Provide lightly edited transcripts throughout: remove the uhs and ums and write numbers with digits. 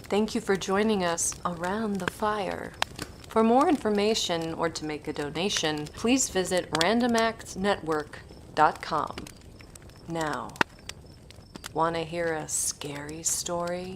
Thank you for joining us around the fire. For more information or to make a donation, please visit randomactsnetwork.com. Now, want to hear a scary story?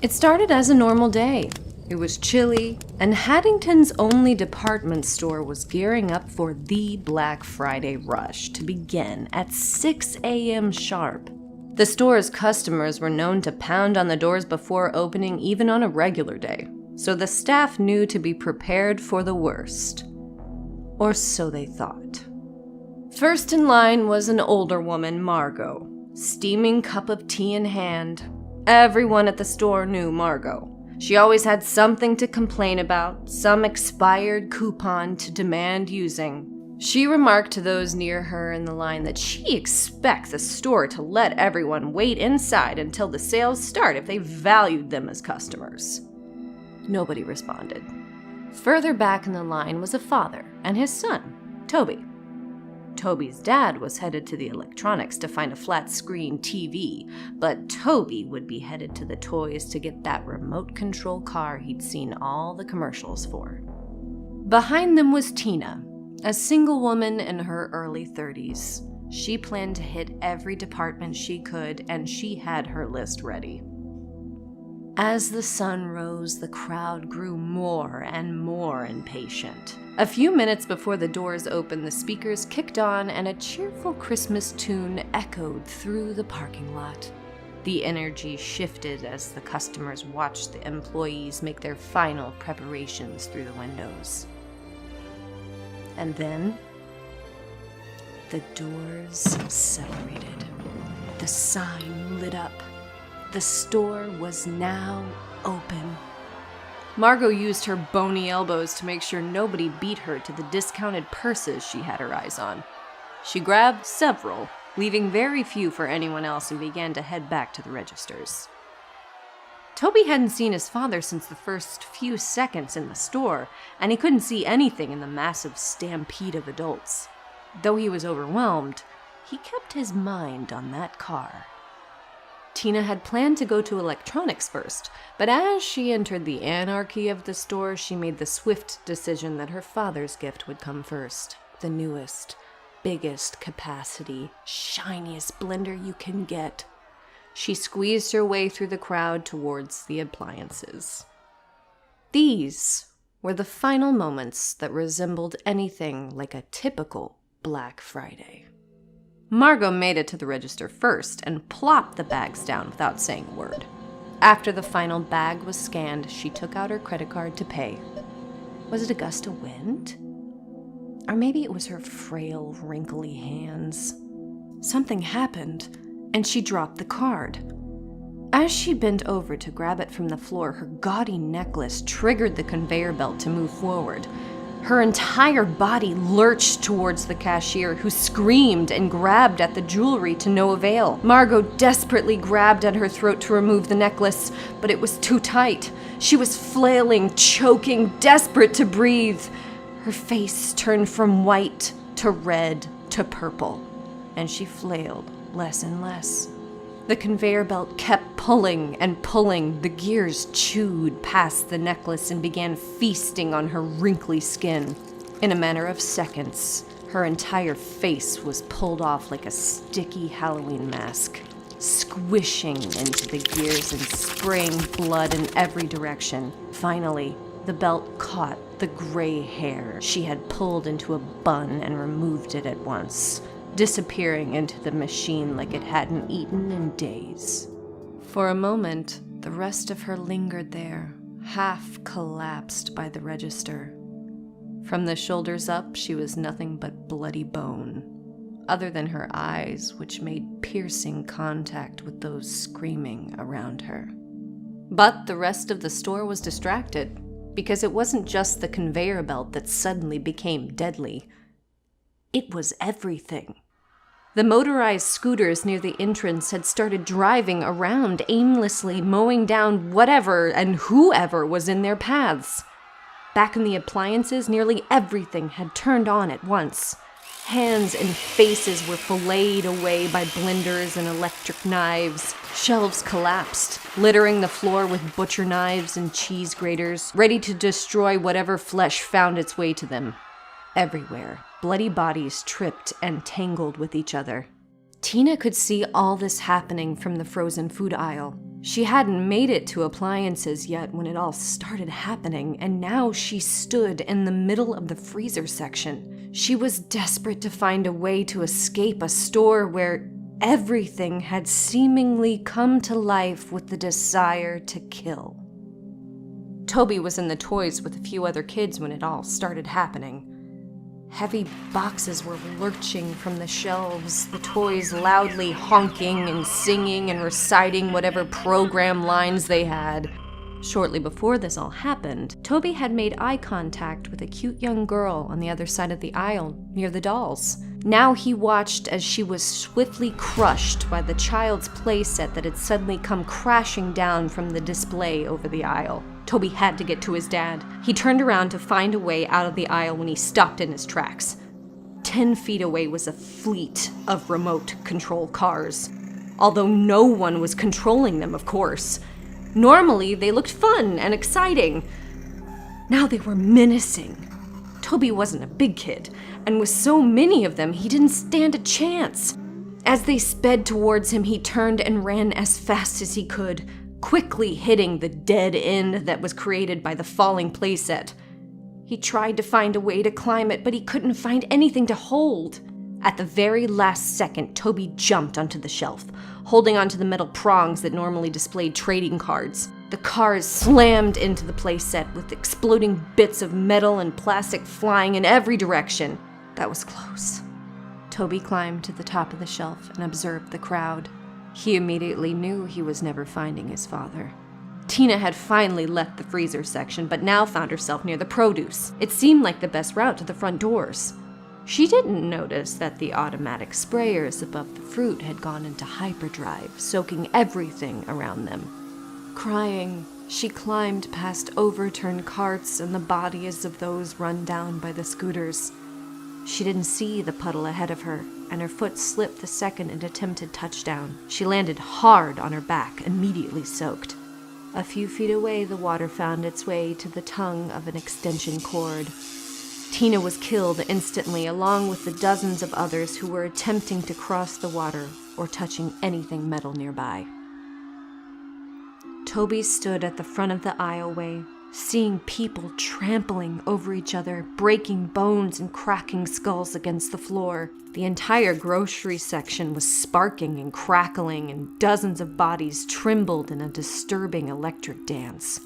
It started as a normal day. It was chilly, and Haddington's only department store was gearing up for the Black Friday rush to begin at 6 a.m. sharp. The store's customers were known to pound on the doors before opening even on a regular day, so the staff knew to be prepared for the worst. Or so they thought. First in line was an older woman, Margot, steaming cup of tea in hand. Everyone at the store knew Margot. She always had something to complain about, some expired coupon to demand using. She remarked to those near her in the line that she expects the store to let everyone wait inside until the sales start if they valued them as customers. Nobody responded. Further back in the line was a father and his son, Toby. Toby's dad was headed to the electronics to find a flat-screen TV, but Toby would be headed to the toys to get that remote control car he'd seen all the commercials for. Behind them was Tina, a single woman in her early 30s. She planned to hit every department she could, and she had her list ready. As the sun rose, the crowd grew more and more impatient. A few minutes before the doors opened, the speakers kicked on and a cheerful Christmas tune echoed through the parking lot. The energy shifted as the customers watched the employees make their final preparations through the windows. And then, the doors separated. The sign lit up. The store was now open. Margot used her bony elbows to make sure nobody beat her to the discounted purses she had her eyes on. She grabbed several, leaving very few for anyone else, and began to head back to the registers. Toby hadn't seen his father since the first few seconds in the store, and he couldn't see anything in the massive stampede of adults. Though he was overwhelmed, he kept his mind on that car. Tina had planned to go to electronics first, but as she entered the anarchy of the store, she made the swift decision that her father's gift would come first. The newest, biggest capacity, shiniest blender you can get. She squeezed her way through the crowd towards the appliances. These were the final moments that resembled anything like a typical Black Friday. Margot made it to the register first and plopped the bags down without saying a word. After the final bag was scanned, she took out her credit card to pay. Was it a gust of wind? Or maybe it was her frail, wrinkly hands. Something happened, and she dropped the card. As she bent over to grab it from the floor, her gaudy necklace triggered the conveyor belt to move forward. Her entire body lurched towards the cashier, who screamed and grabbed at the jewelry to no avail. Margot desperately grabbed at her throat to remove the necklace, but it was too tight. She was flailing, choking, desperate to breathe. Her face turned from white to red to purple, and she flailed less and less. The conveyor belt kept pulling and pulling. The gears chewed past the necklace and began feasting on her wrinkly skin. In a matter of seconds, her entire face was pulled off like a sticky Halloween mask, squishing into the gears and spraying blood in every direction. Finally, the belt caught the gray hair she had pulled into a bun and removed it at once, disappearing into the machine like it hadn't eaten in days. For a moment, the rest of her lingered there, half collapsed by the register. From the shoulders up, she was nothing but bloody bone, other than her eyes, which made piercing contact with those screaming around her. But the rest of the store was distracted, because it wasn't just the conveyor belt that suddenly became deadly. It was everything. The motorized scooters near the entrance had started driving around aimlessly, mowing down whatever and whoever was in their paths. Back in the appliances, nearly everything had turned on at once. Hands and faces were filleted away by blenders and electric knives. Shelves collapsed, littering the floor with butcher knives and cheese graters, ready to destroy whatever flesh found its way to them. Everywhere, bloody bodies tripped and tangled with each other. Tina could see all this happening from the frozen food aisle. She hadn't made it to appliances yet when it all started happening, and now she stood in the middle of the freezer section. She was desperate to find a way to escape a store where everything had seemingly come to life with the desire to kill. Toby was in the toys with a few other kids when it all started happening. Heavy boxes were lurching from the shelves, the toys loudly honking and singing and reciting whatever program lines they had. Shortly before this all happened, Toby had made eye contact with a cute young girl on the other side of the aisle, near the dolls. Now he watched as she was swiftly crushed by the child's playset that had suddenly come crashing down from the display over the aisle. Toby had to get to his dad. He turned around to find a way out of the aisle when he stopped in his tracks. 10 feet away was a fleet of remote control cars, although no one was controlling them, of course. Normally, they looked fun and exciting. Now they were menacing. Toby wasn't a big kid, and with so many of them, he didn't stand a chance. As they sped towards him, he turned and ran as fast as he could, quickly hitting the dead end that was created by the falling playset. He tried to find a way to climb it, but he couldn't find anything to hold. At the very last second, Toby jumped onto the shelf, holding onto the metal prongs that normally displayed trading cards. The cars slammed into the playset with exploding bits of metal and plastic flying in every direction. That was close. Toby climbed to the top of the shelf and observed the crowd. He immediately knew he was never finding his father. Tina had finally left the freezer section, but now found herself near the produce. It seemed like the best route to the front doors. She didn't notice that the automatic sprayers above the fruit had gone into hyperdrive, soaking everything around them. Crying, she climbed past overturned carts and the bodies of those run down by the scooters. She didn't see the puddle ahead of her, and her foot slipped the second it attempted touchdown. She landed hard on her back, immediately soaked. A few feet away, the water found its way to the tongue of an extension cord. Tina was killed instantly, along with the dozens of others who were attempting to cross the water or touching anything metal nearby. Toby stood at the front of the aisleway, seeing people trampling over each other, breaking bones and cracking skulls against the floor. The entire grocery section was sparking and crackling, and dozens of bodies trembled in a disturbing electric dance.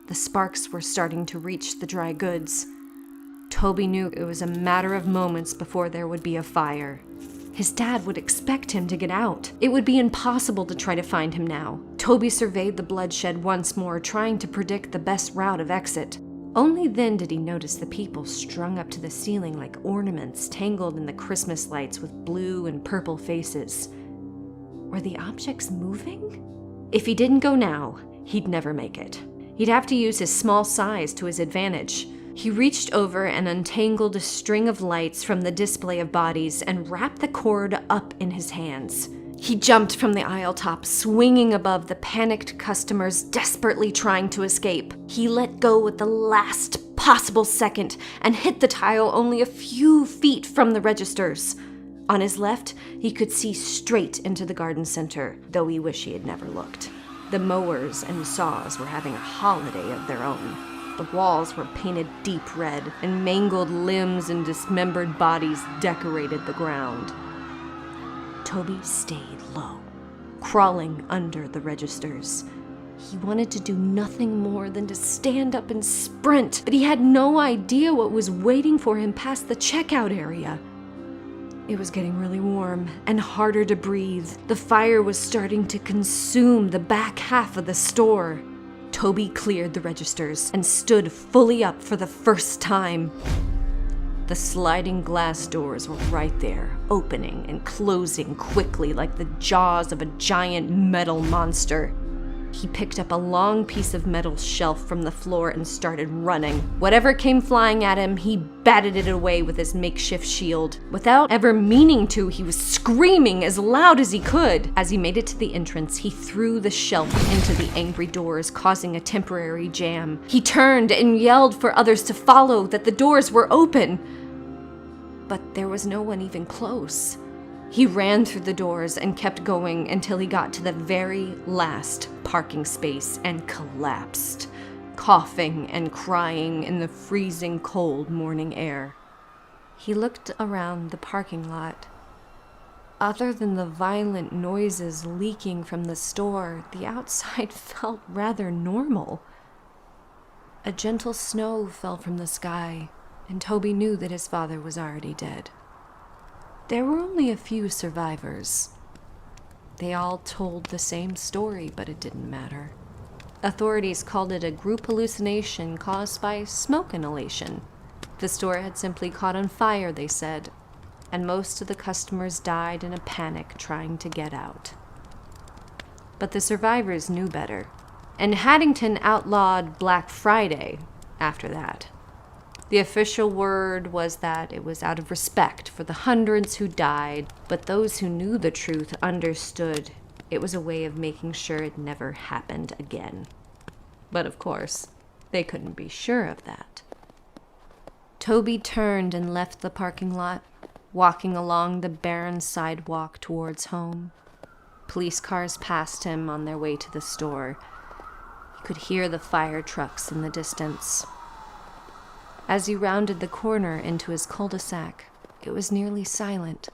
The sparks were starting to reach the dry goods. Toby knew it was a matter of moments before there would be a fire. His dad would expect him to get out. It would be impossible to try to find him now. Toby surveyed the bloodshed once more, trying to predict the best route of exit. Only then did he notice the people strung up to the ceiling like ornaments tangled in the Christmas lights with blue and purple faces. Were the objects moving? If he didn't go now, he'd never make it. He'd have to use his small size to his advantage. He reached over and untangled a string of lights from the display of bodies and wrapped the cord up in his hands. He jumped from the aisle top, swinging above the panicked customers desperately trying to escape. He let go at the last possible second and hit the tile only a few feet from the registers. On his left, he could see straight into the garden center, though he wished he had never looked. The mowers and saws were having a holiday of their own. The walls were painted deep red, and mangled limbs and dismembered bodies decorated the ground. Toby stayed low, crawling under the registers. He wanted to do nothing more than to stand up and sprint, but he had no idea what was waiting for him past the checkout area. It was getting really warm and harder to breathe. The fire was starting to consume the back half of the store. Toby cleared the registers and stood fully up for the first time. The sliding glass doors were right there, opening and closing quickly like the jaws of a giant metal monster. He picked up a long piece of metal shelf from the floor and started running. Whatever came flying at him, he batted it away with his makeshift shield. Without ever meaning to, he was screaming as loud as he could. As he made it to the entrance, he threw the shelf into the angry doors, causing a temporary jam. He turned and yelled for others to follow, that the doors were open. But there was no one even close. He ran through the doors and kept going until he got to the very last parking space and collapsed, coughing and crying in the freezing cold morning air. He looked around the parking lot. Other than the violent noises leaking from the store, the outside felt rather normal. A gentle snow fell from the sky, and Toby knew that his father was already dead. There were only a few survivors. They all told the same story, but it didn't matter. Authorities called it a group hallucination caused by smoke inhalation. The store had simply caught on fire, they said, and most of the customers died in a panic trying to get out. But the survivors knew better, and Haddington outlawed Black Friday after that. The official word was that it was out of respect for the hundreds who died, but those who knew the truth understood it was a way of making sure it never happened again. But of course, they couldn't be sure of that. Toby turned and left the parking lot, walking along the barren sidewalk towards home. Police cars passed him on their way to the store. He could hear the fire trucks in the distance. As he rounded the corner into his cul-de-sac, it was nearly silent.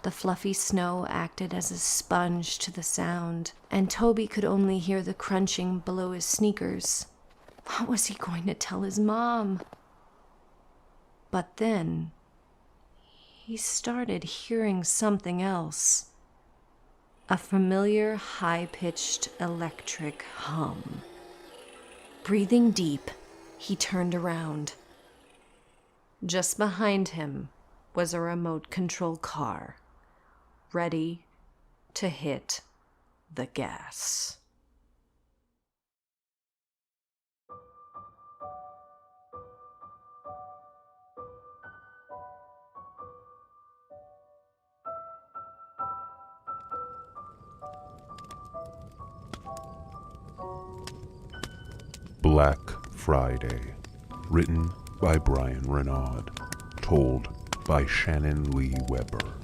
The fluffy snow acted as a sponge to the sound, and Toby could only hear the crunching below his sneakers. What was he going to tell his mom? But then, he started hearing something else. A familiar, high-pitched electric hum. Breathing deep, he turned around. Just behind him was a remote control car, ready to hit the gas. Black Friday, written by Brian Renaud, told by Shannon Lee Weber.